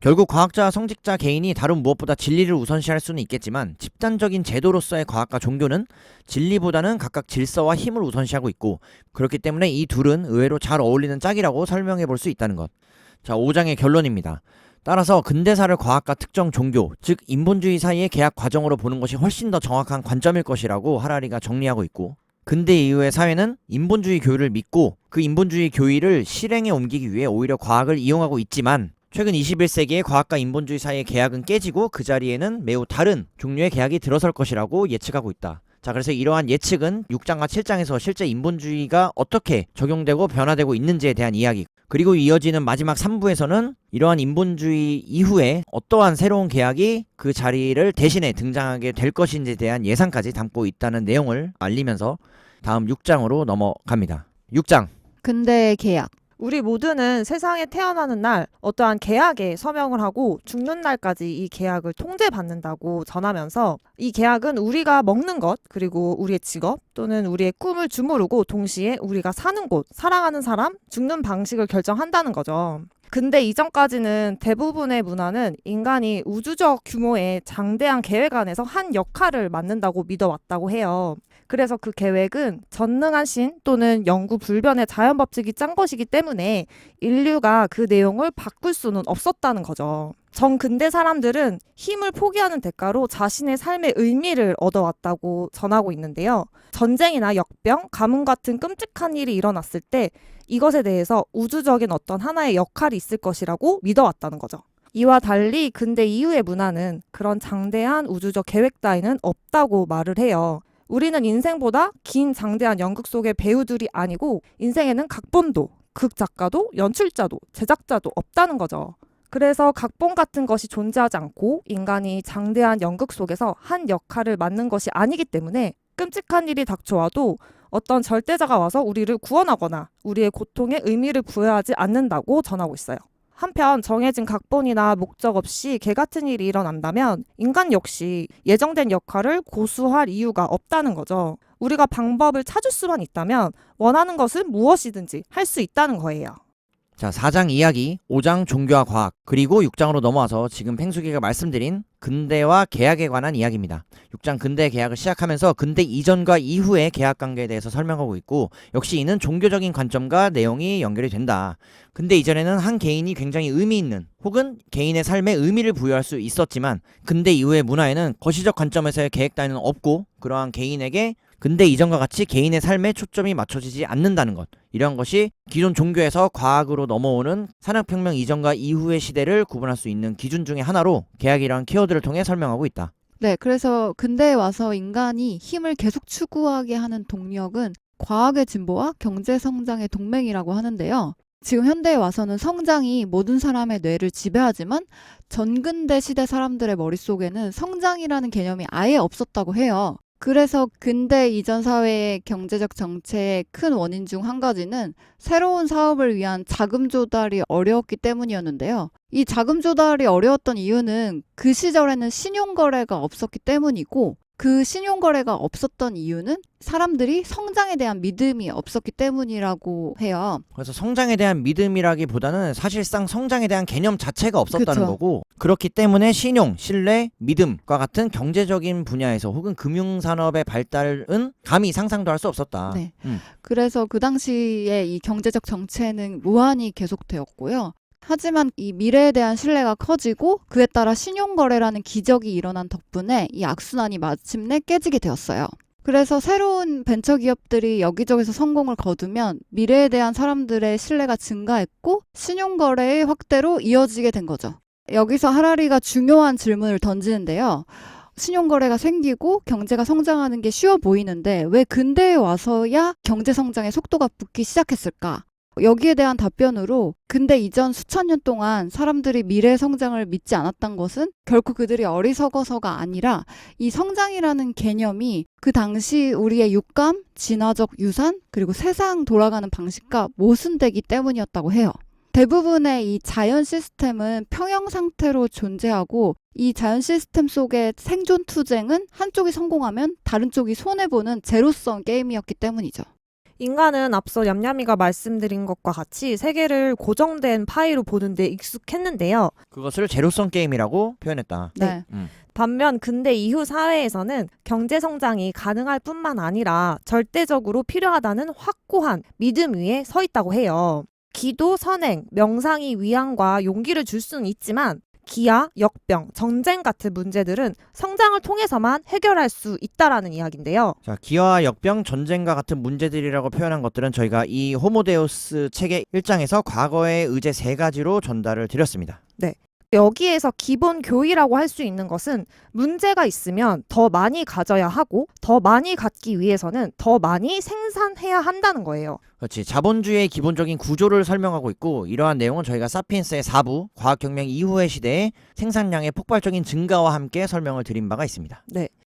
결국 과학자와 성직자 개인이 다른 무엇보다 진리를 우선시할 수는 있겠지만 집단적인 제도로서의 과학과 종교는 진리보다는 각각 질서와 힘을 우선시하고 있고, 그렇기 때문에 이 둘은 의외로 잘 어울리는 짝이라고 설명해 볼 수 있다는 것. 자, 5장의 결론입니다. 따라서 근대사를 과학과 특정 종교, 즉 인본주의 사이의 계약 과정으로 보는 것이 훨씬 더 정확한 관점일 것이라고 하라리가 정리하고 있고, 근대 이후의 사회는 인본주의 교리를 믿고 그 인본주의 교리를 실행에 옮기기 위해 오히려 과학을 이용하고 있지만 최근 21세기의 과학과 인본주의 사이의 계약은 깨지고 그 자리에는 매우 다른 종류의 계약이 들어설 것이라고 예측하고 있다. 자, 그래서 이러한 예측은 6장과 7장에서 실제 인본주의가 어떻게 적용되고 변화되고 있는지에 대한 이야기, 그리고 이어지는 마지막 3부에서는 이러한 인본주의 이후에 어떠한 새로운 계약이 그 자리를 대신해 등장하게 될 것인지에 대한 예상까지 담고 있다는 내용을 알리면서 다음 6장으로 넘어갑니다. 6장. 근대의 계약. 우리 모두는 세상에 태어나는 날 어떠한 계약에 서명을 하고 죽는 날까지 이 계약을 통제받는다고 전하면서, 이 계약은 우리가 먹는 것, 그리고 우리의 직업 또는 우리의 꿈을 주무르고 동시에 우리가 사는 곳, 사랑하는 사람, 죽는 방식을 결정한다는 거죠. 근데 이전까지는 대부분의 문화는 인간이 우주적 규모의 장대한 계획 안에서 한 역할을 맡는다고 믿어왔다고 해요. 그래서 그 계획은 전능한 신 또는 영구 불변의 자연법칙이 짠 것이기 때문에 인류가 그 내용을 바꿀 수는 없었다는 거죠. 정근대 사람들은 힘을 포기하는 대가로 자신의 삶의 의미를 얻어왔다고 전하고 있는데요. 전쟁이나 역병, 가뭄 같은 끔찍한 일이 일어났을 때 이것에 대해서 우주적인 어떤 하나의 역할이 있을 것이라고 믿어왔다는 거죠. 이와 달리 근대 이후의 문화는 그런 장대한 우주적 계획 따위는 없다고 말을 해요. 우리는 인생보다 긴 장대한 연극 속의 배우들이 아니고 인생에는 각본도, 극작가도, 연출자도, 제작자도 없다는 거죠. 그래서 각본 같은 것이 존재하지 않고 인간이 장대한 연극 속에서 한 역할을 맡는 것이 아니기 때문에 끔찍한 일이 닥쳐와도 어떤 절대자가 와서 우리를 구원하거나 우리의 고통에 의미를 부여하지 않는다고 전하고 있어요. 한편 정해진 각본이나 목적 없이 개 같은 일이 일어난다면 인간 역시 예정된 역할을 고수할 이유가 없다는 거죠. 우리가 방법을 찾을 수만 있다면 원하는 것은 무엇이든지 할 수 있다는 거예요. 자, 4장 이야기, 5장 종교와 과학, 그리고 6장으로 넘어와서 지금 팽숙이가 말씀드린 근대와 계약에 관한 이야기입니다. 6장 근대 계약을 시작하면서 근대 이전과 이후의 계약 관계에 대해서 설명하고 있고, 역시 이는 종교적인 관점과 내용이 연결이 된다. 근대 이전에는 한 개인이 굉장히 의미 있는 혹은 개인의 삶에 의미를 부여할 수 있었지만 근대 이후의 문화에는 거시적 관점에서의 계획 따위는 없고 그러한 개인에게 근대 이전과 같이 개인의 삶에 초점이 맞춰지지 않는다는 것. 이런 것이 기존 종교에서 과학으로 넘어오는 산업혁명 이전과 이후의 시대를 구분할 수 있는 기준 중에 하나로 계약이라는 키워드를 통해 설명하고 있다. 네, 그래서 근대에 와서 인간이 힘을 계속 추구하게 하는 동력은 과학의 진보와 경제 성장의 동맹이라고 하는데요. 지금 현대에 와서는 성장이 모든 사람의 뇌를 지배하지만 전근대 시대 사람들의 머릿속에는 성장이라는 개념이 아예 없었다고 해요. 그래서 근대 이전 사회의 경제적 정체의 큰 원인 중 한 가지는 새로운 사업을 위한 자금 조달이 어려웠기 때문이었는데요. 이 자금 조달이 어려웠던 이유는 그 시절에는 신용거래가 없었기 때문이고, 그 신용거래가 없었던 이유는 사람들이 성장에 대한 믿음이 없었기 때문이라고 해요. 그래서 성장에 대한 믿음이라기보다는 사실상 성장에 대한 개념 자체가 없었다는 그쵸. 거고, 그렇기 때문에 신용, 신뢰, 믿음과 같은 경제적인 분야에서 혹은 금융산업의 발달은 감히 상상도 할 수 없었다. 네. 그래서 그 당시에 이 경제적 정체는 무한히 계속되었고요. 하지만 이 미래에 대한 신뢰가 커지고 그에 따라 신용거래라는 기적이 일어난 덕분에 이 악순환이 마침내 깨지게 되었어요. 그래서 새로운 벤처기업들이 여기저기서 성공을 거두면 미래에 대한 사람들의 신뢰가 증가했고 신용거래의 확대로 이어지게 된 거죠. 여기서 하라리가 중요한 질문을 던지는데요. 신용거래가 생기고 경제가 성장하는 게 쉬워 보이는데 왜 근대에 와서야 경제 성장의 속도가 붙기 시작했을까? 여기에 대한 답변으로 근대 이전 수천 년 동안 사람들이 미래 성장을 믿지 않았던 것은 결코 그들이 어리석어서가 아니라 이 성장이라는 개념이 그 당시 우리의 육감, 진화적 유산, 그리고 세상 돌아가는 방식과 모순되기 때문이었다고 해요. 대부분의 이 자연 시스템은 평형 상태로 존재하고 이 자연 시스템 속의 생존 투쟁은 한쪽이 성공하면 다른 쪽이 손해보는 제로섬 게임이었기 때문이죠. 인간은 앞서 얌얌이가 말씀드린 것과 같이 세계를 고정된 파이로 보는데 익숙했는데요. 그것을 제로섬 게임이라고 표현했다. 네. 반면 근대 이후 사회에서는 경제 성장이 가능할 뿐만 아니라 절대적으로 필요하다는 확고한 믿음 위에 서 있다고 해요. 기도, 선행, 명상이 위안과 용기를 줄 수는 있지만 기아, 역병, 전쟁 같은 문제들은 성장을 통해서만 해결할 수 있다라는 이야기인데요. 자, 기아와 역병, 전쟁과 같은 문제들이라고 표현한 것들은 저희가 이 호모데우스 책의 1장에서 과거의 의제 3가지로 전달을 드렸습니다. 여기에서 기본 교의라고 할 수 있는 것은 문제가 있으면 더 많이 가져야 하고 더 많이 갖기 위해서는 더 많이 생산해야 한다는 거예요. 그렇지. 자본주의의 기본적인 구조를 설명하고 있고, 이러한 내용은 저희가 사피엔스의 4부, 과학혁명 이후의 시대의 생산량의 폭발적인 증가와 함께 설명을 드린 바가 있습니다.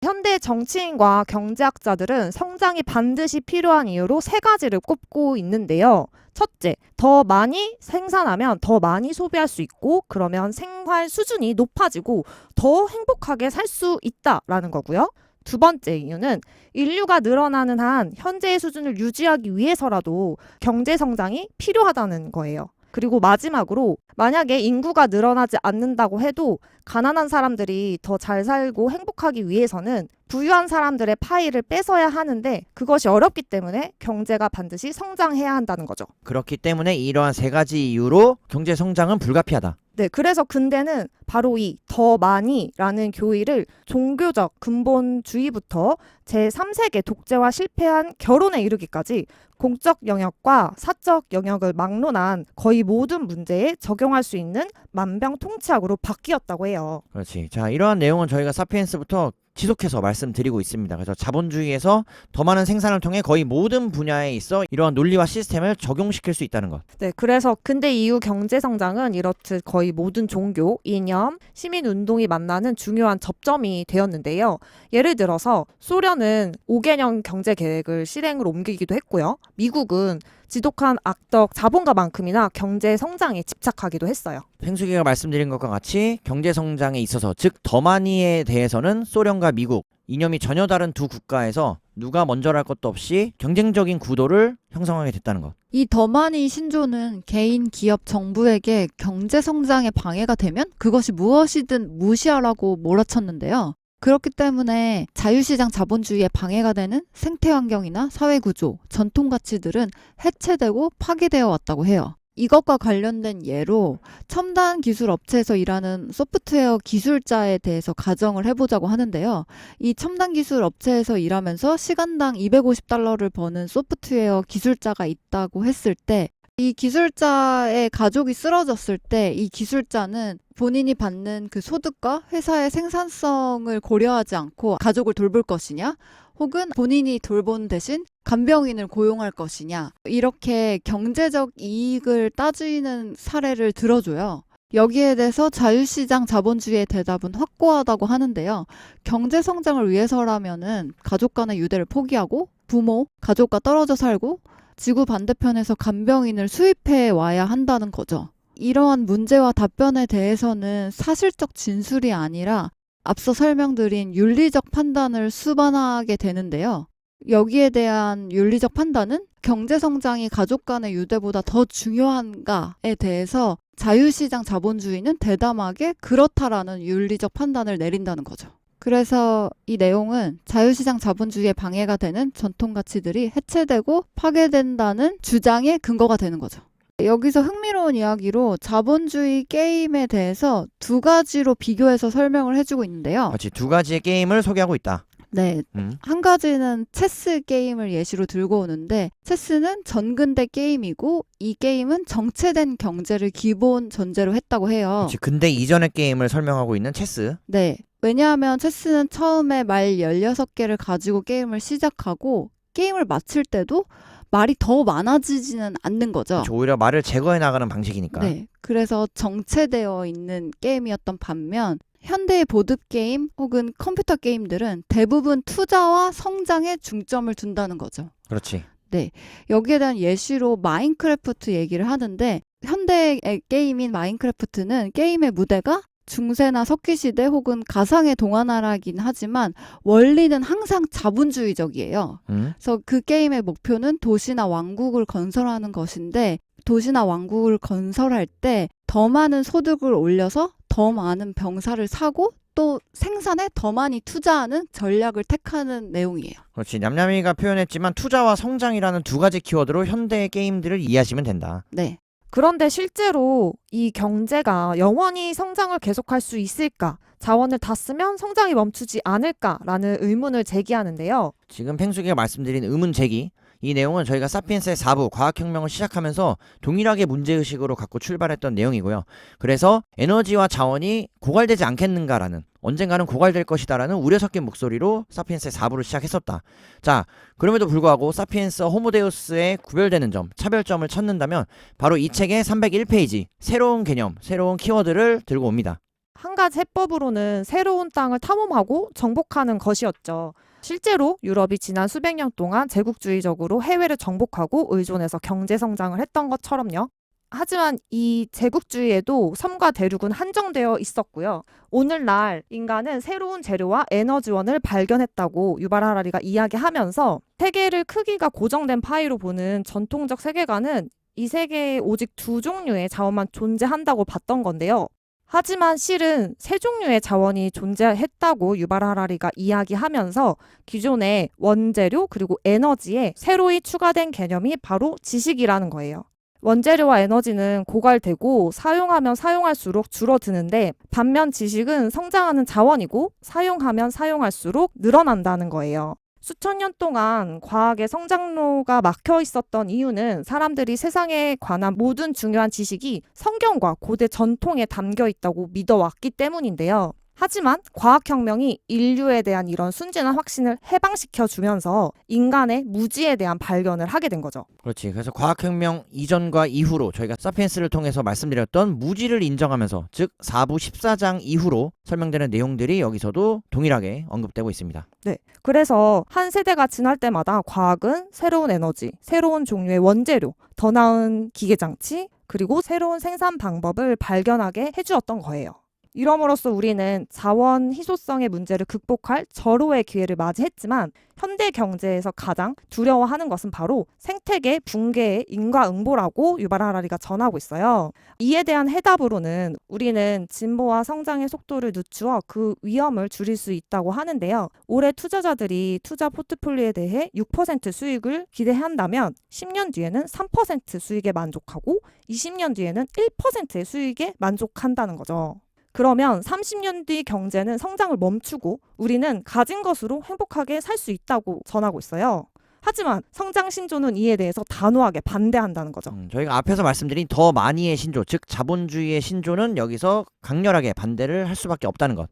현대 정치인과 경제학자들은 성장이 반드시 필요한 이유로 3가지를 꼽고 있는데요. 첫째, 더 많이 생산하면 더 많이 소비할 수 있고 그러면 생활 수준이 높아지고 더 행복하게 살 수 있다라는 거고요. 두 번째 이유는 인류가 늘어나는 한 현재의 수준을 유지하기 위해서라도 경제 성장이 필요하다는 거예요. 그리고 마지막으로 만약에 인구가 늘어나지 않는다고 해도 가난한 사람들이 더 잘 살고 행복하기 위해서는 부유한 사람들의 파이를 뺏어야 하는데 그것이 어렵기 때문에 경제가 반드시 성장해야 한다는 거죠. 그렇기 때문에 이러한 3가지 이유로 경제 성장은 불가피하다. 네, 그래서 근대는 바로 이 더 많이라는 교의를 종교적 근본주의부터 제3세계 독재와 실패한 결혼에 이르기까지 공적 영역과 사적 영역을 막론한 거의 모든 문제에 적용할 수 있는 만병통치약으로 바뀌었다고 해요. 그렇지. 자, 이러한 내용은 저희가 사피엔스부터 지속해서 말씀드리고 있습니다. 그래서 자본주의에서 더 많은 생산을 통해 거의 모든 분야에 있어 이러한 논리와 시스템을 적용시킬 수 있다는 것. 네, 그래서 근대 이후 경제 성장은 이렇듯 거의 모든 종교, 이념, 시민운동이 만나는 중요한 접점이 되었는데요. 예를 들어서 소련은 5개년 경제 계획을 실행으로 옮기기도 했고요. 미국은 지독한 악덕 자본가만큼이나 경제 성장에 집착하기도 했어요. 팽수기가 말씀드린 것과 같이 경제 성장에 있어서, 즉 더 많이에 대해서는 소련과 미국, 이념이 전혀 다른 두 국가에서 누가 먼저랄 것도 없이 경쟁적인 구도를 형성하게 됐다는 것. 이 더 많이 신조는 개인, 기업, 정부에게 경제 성장에 방해가 되면 그것이 무엇이든 무시하라고 몰아쳤는데요. 그렇기 때문에 자유시장 자본주의에 방해가 되는 생태환경이나 사회구조, 전통가치들은 해체되고 파괴되어 왔다고 해요. 이것과 관련된 예로 첨단 기술 업체에서 일하는 소프트웨어 기술자에 대해서 가정을 해보자고 하는데요. 이 첨단 기술 업체에서 일하면서 시간당 $250를 버는 소프트웨어 기술자가 있다고 했을 때, 이 기술자의 가족이 쓰러졌을 때 이 기술자는 본인이 받는 그 소득과 회사의 생산성을 고려하지 않고 가족을 돌볼 것이냐, 혹은 본인이 돌보는 대신 간병인을 고용할 것이냐, 이렇게 경제적 이익을 따지는 사례를 들어줘요. 여기에 대해서 자유시장 자본주의의 대답은 확고하다고 하는데요. 경제 성장을 위해서라면은 가족 간의 유대를 포기하고 부모, 가족과 떨어져 살고 지구 반대편에서 간병인을 수입해 와야 한다는 거죠. 이러한 문제와 답변에 대해서는 사실적 진술이 아니라 앞서 설명드린 윤리적 판단을 수반하게 되는데요. 여기에 대한 윤리적 판단은 경제성장이 가족 간의 유대보다 더 중요한가에 대해서 자유시장 자본주의는 대담하게 그렇다라는 윤리적 판단을 내린다는 거죠. 그래서 이 내용은 자유시장 자본주의에 방해가 되는 전통 가치들이 해체되고 파괴된다는 주장의 근거가 되는 거죠. 여기서 흥미로운 이야기로 자본주의 게임에 대해서 두 가지로 비교해서 설명을 해주고 있는데요. 그렇지, 두 가지의 게임을 소개하고 있다. 네. 한 가지는 체스 게임을 예시로 들고 오는데, 체스는 전근대 게임이고 이 게임은 정체된 경제를 기본 전제로 했다고 해요. 그렇지, 근대 이전의 게임을 설명하고 있는 체스. 네. 왜냐하면 체스는 처음에 말 16개를 가지고 게임을 시작하고 게임을 마칠 때도 말이 더 많아지지는 않는 거죠. 그렇죠, 오히려 말을 제거해 나가는 방식이니까. 네. 그래서 정체되어 있는 게임이었던 반면 현대의 보드게임 혹은 컴퓨터 게임들은 대부분 투자와 성장에 중점을 둔다는 거죠. 그렇지. 네. 여기에 대한 예시로 마인크래프트 얘기를 하는데, 현대의 게임인 마인크래프트는 게임의 무대가 중세나 석기시대 혹은 가상의 동화나라긴 하지만 원리는 항상 자본주의적이에요. 그래서 그 게임의 목표는 도시나 왕국을 건설하는 것인데, 도시나 왕국을 건설할 때 더 많은 소득을 올려서 더 많은 병사를 사고 또 생산에 더 많이 투자하는 전략을 택하는 내용이에요. 그렇지, 냠냠이가 표현했지만 투자와 성장이라는 두 가지 키워드로 현대의 게임들을 이해하시면 된다. 네. 그런데 실제로 이 경제가 영원히 성장을 계속할 수 있을까? 자원을 다 쓰면 성장이 멈추지 않을까라는 의문을 제기하는데요. 지금 팽숙이가 말씀드린 의문 제기, 이 내용은 저희가 사피엔스의 4부 과학혁명을 시작하면서 동일하게 문제의식으로 갖고 출발했던 내용이고요. 그래서 에너지와 자원이 고갈되지 않겠는가라는, 언젠가는 고갈될 것이다라는 우려 섞인 목소리로 사피엔스의 4부를 시작했었다. 자, 그럼에도 불구하고 사피엔스와 호모데우스의 구별되는 점, 차별점을 찾는다면 바로 이 책의 301페이지 새로운 개념, 새로운 키워드를 들고 옵니다. 한 가지 해법으로는 새로운 땅을 탐험하고 정복하는 것이었죠. 실제로 유럽이 지난 수백 년 동안 제국주의적으로 해외를 정복하고 의존해서 경제 성장을 했던 것처럼요. 하지만 이 제국주의에도 섬과 대륙은 한정되어 있었고요. 오늘날 인간은 새로운 재료와 에너지원을 발견했다고 유발 하라리가 이야기하면서 세계를 크기가 고정된 파이로 보는 전통적 세계관은 이 세계에 오직 두 종류의 자원만 존재한다고 봤던 건데요. 하지만 실은 세 종류의 자원이 존재했다고 유발 하라리가 이야기하면서 기존의 원재료 그리고 에너지에 새로이 추가된 개념이 바로 지식이라는 거예요. 원재료와 에너지는 고갈되고 사용하면 사용할수록 줄어드는데, 반면 지식은 성장하는 자원이고 사용하면 사용할수록 늘어난다는 거예요. 수천 년 동안 과학의 성장로가 막혀 있었던 이유는 사람들이 세상에 관한 모든 중요한 지식이 성경과 고대 전통에 담겨 있다고 믿어왔기 때문인데요. 하지만 과학혁명이 인류에 대한 이런 순진한 확신을 해방시켜주면서 인간의 무지에 대한 발견을 하게 된 거죠. 그렇지. 그래서 과학혁명 이전과 이후로 저희가 사피엔스를 통해서 말씀드렸던 무지를 인정하면서, 즉 4부 14장 이후로 설명되는 내용들이 여기서도 동일하게 언급되고 있습니다. 네. 그래서 한 세대가 지날 때마다 과학은 새로운 에너지, 새로운 종류의 원재료, 더 나은 기계장치, 그리고 새로운 생산 방법을 발견하게 해주었던 거예요. 이럼으로써 우리는 자원 희소성의 문제를 극복할 절호의 기회를 맞이했지만 현대 경제에서 가장 두려워하는 것은 바로 생태계 붕괴의 인과응보라고 유발 하라리가 전하고 있어요. 이에 대한 해답으로는 우리는 진보와 성장의 속도를 늦추어 그 위험을 줄일 수 있다고 하는데요. 올해 투자자들이 투자 포트폴리오에 대해 6% 수익을 기대한다면 10년 뒤에는 3% 수익에 만족하고 20년 뒤에는 1%의 수익에 만족한다는 거죠. 그러면 30년 뒤 경제는 성장을 멈추고 우리는 가진 것으로 행복하게 살 수 있다고 전하고 있어요. 하지만 성장 신조는 이에 대해서 단호하게 반대한다는 거죠. 저희가 앞에서 말씀드린 더 많이의 신조, 즉 자본주의의 신조는 여기서 강렬하게 반대를 할 수밖에 없다는 것.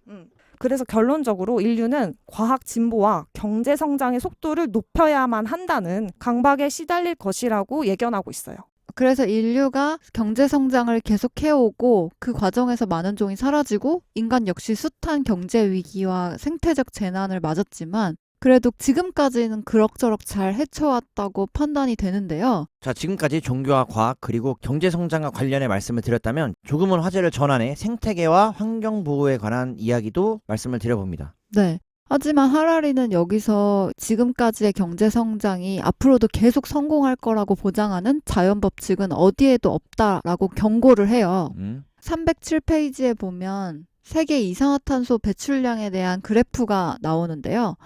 그래서 결론적으로 인류는 과학 진보와 경제 성장의 속도를 높여야만 한다는 강박에 시달릴 것이라고 예견하고 있어요. 그래서 인류가 경제 성장을 계속 해오고 그 과정에서 많은 종이 사라지고 인간 역시 숱한 경제 위기와 생태적 재난을 맞았지만 그래도 지금까지는 그럭저럭 잘 헤쳐왔다고 판단이 되는데요. 자, 지금까지 종교와 과학 그리고 경제 성장과 관련해 말씀을 드렸다면 조금은 화제를 전환해 생태계와 환경 보호에 관한 이야기도 말씀을 드려봅니다. 네. 하지만 하라리는 여기서 지금까지의 경제 성장이 앞으로도 계속 성공할 거라고 보장하는 자연 법칙은 어디에도 없다라고 경고를 해요. 307페이지에 보면 세계 이산화탄소 배출량에 대한 그래프가 나오는데요.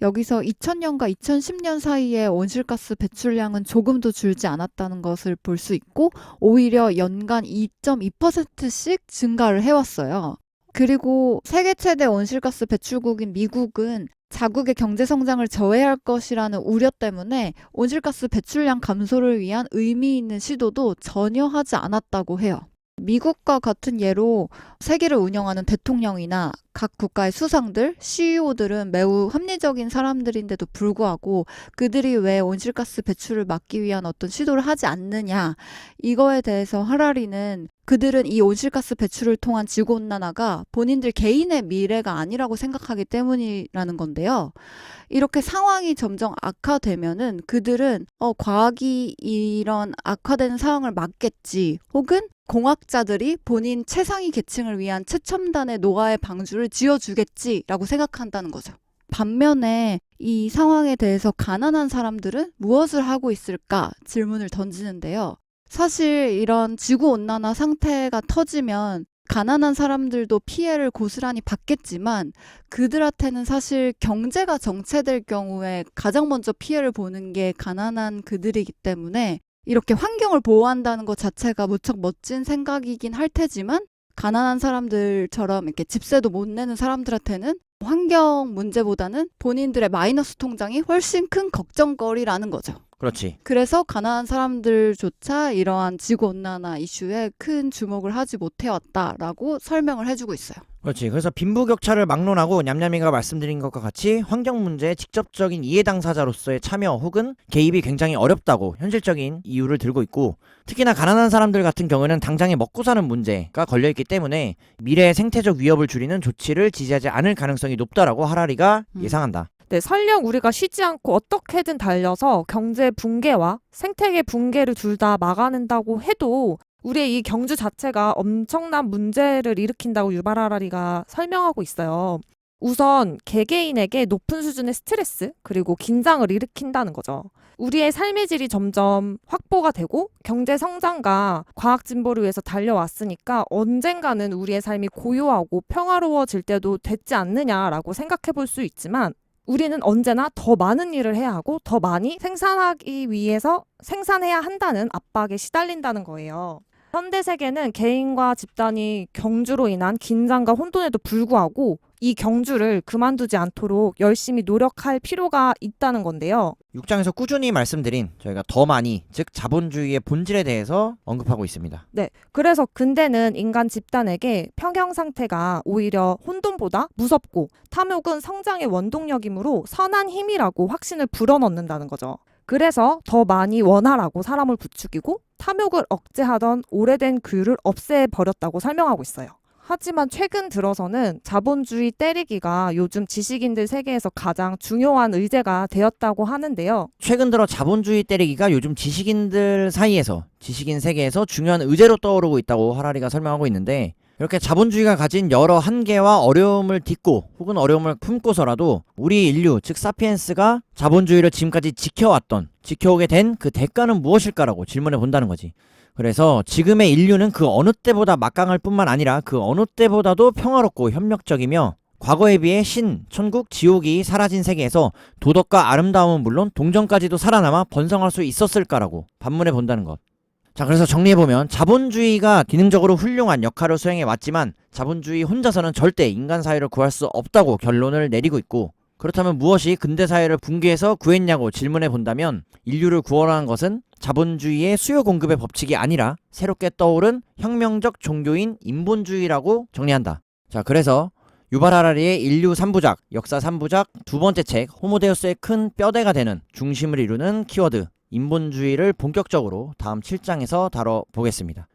여기서 2000년과 2010년 사이에 온실가스 배출량은 조금도 줄지 않았다는 것을 볼 수 있고 오히려 연간 2.2%씩 증가를 해왔어요. 그리고 세계 최대 온실가스 배출국인 미국은 자국의 경제 성장을 저해할 것이라는 우려 때문에 온실가스 배출량 감소를 위한 의미 있는 시도도 전혀 하지 않았다고 해요. 미국과 같은 예로 세계를 운영하는 대통령이나 각 국가의 수상들, CEO들은 매우 합리적인 사람들인데도 불구하고 그들이 왜 온실가스 배출을 막기 위한 어떤 시도를 하지 않느냐, 이거에 대해서 하라리는 그들은 이 온실가스 배출을 통한 지구온난화가 본인들 개인의 미래가 아니라고 생각하기 때문이라는 건데요. 이렇게 상황이 점점 악화되면은 그들은 과학이 이런 악화되는 상황을 막겠지, 혹은 공학자들이 본인 최상위 계층을 위한 최첨단의 노화의 방주를 지어주겠지라고 생각한다는 거죠. 반면에 이 상황에 대해서 가난한 사람들은 무엇을 하고 있을까 질문을 던지는데요. 사실 이런 지구온난화 상태가 터지면 가난한 사람들도 피해를 고스란히 받겠지만 그들한테는 사실 경제가 정체될 경우에 가장 먼저 피해를 보는 게 가난한 그들이기 때문에 이렇게 환경을 보호한다는 것 자체가 무척 멋진 생각이긴 할 테지만 가난한 사람들처럼 이렇게 집세도 못 내는 사람들한테는 환경 문제보다는 본인들의 마이너스 통장이 훨씬 큰 걱정거리라는 거죠. 그렇지. 그래서 가난한 사람들조차 이러한 지구온난화 이슈에 큰 주목을 하지 못해왔다라고 설명을 해주고 있어요. 그렇지. 그래서 빈부격차를 막론하고 냠냠이가 말씀드린 것과 같이 환경 문제에 직접적인 이해 당사자로서의 참여 혹은 개입이 굉장히 어렵다고 현실적인 이유를 들고 있고, 특히나 가난한 사람들 같은 경우는 당장에 먹고 사는 문제가 걸려있기 때문에 미래의 생태적 위협을 줄이는 조치를 지지하지 않을 가능성이 높다라고 하라리가 예상한다. 네, 설령 우리가 쉬지 않고 어떻게든 달려서 경제 붕괴와 생태계 붕괴를 둘 다 막아낸다고 해도 우리의 이 경주 자체가 엄청난 문제를 일으킨다고 유발 하라리가 설명하고 있어요. 우선 개개인에게 높은 수준의 스트레스 그리고 긴장을 일으킨다는 거죠. 우리의 삶의 질이 점점 확보가 되고 경제 성장과 과학 진보를 위해서 달려왔으니까 언젠가는 우리의 삶이 고요하고 평화로워질 때도 됐지 않느냐라고 생각해 볼 수 있지만 우리는 언제나 더 많은 일을 해야 하고 더 많이 생산하기 위해서 생산해야 한다는 압박에 시달린다는 거예요. 현대 세계는 개인과 집단이 경주로 인한 긴장과 혼돈에도 불구하고 이 경주를 그만두지 않도록 열심히 노력할 필요가 있다는 건데요. 6장에서 꾸준히 말씀드린 저희가 더 많이, 즉 자본주의의 본질에 대해서 언급하고 있습니다. 네, 그래서 근대는 인간 집단에게 평형 상태가 오히려 혼돈보다 무섭고 탐욕은 성장의 원동력이므로 선한 힘이라고 확신을 불어넣는다는 거죠. 그래서 더 많이 원하라고 사람을 부추기고 탐욕을 억제하던 오래된 규율을 없애버렸다고 설명하고 있어요. 하지만 최근 들어서는 자본주의 때리기가 요즘 지식인들 세계에서 가장 중요한 의제가 되었다고 하는데요. 최근 들어 자본주의 때리기가 요즘 지식인들 사이에서, 지식인 세계에서 중요한 의제로 떠오르고 있다고 하라리가 설명하고 있는데, 이렇게 자본주의가 가진 여러 한계와 어려움을 딛고 혹은 어려움을 품고서라도 우리 인류 즉 사피엔스가 자본주의를 지금까지 지켜오게 된 그 대가는 무엇일까라고 질문해 본다는 거지. 그래서 지금의 인류는 그 어느 때보다 막강할 뿐만 아니라 그 어느 때보다도 평화롭고 협력적이며 과거에 비해 신, 천국, 지옥이 사라진 세계에서 도덕과 아름다움은 물론 동정까지도 살아남아 번성할 수 있었을까라고 반문해 본다는 것. 자, 그래서 정리해보면 자본주의가 기능적으로 훌륭한 역할을 수행해 왔지만 자본주의 혼자서는 절대 인간 사회를 구할 수 없다고 결론을 내리고 있고, 그렇다면 무엇이 근대 사회를 붕괴해서 구했냐고 질문해 본다면 인류를 구원한 것은 자본주의의 수요 공급의 법칙이 아니라 새롭게 떠오른 혁명적 종교인 인본주의라고 정리한다. 자, 그래서 유발 하라리의 인류 3부작, 역사 3부작 두 번째 책 호모데우스의 큰 뼈대가 되는 중심을 이루는 키워드 인본주의를 본격적으로 다음 7장에서 다뤄보겠습니다.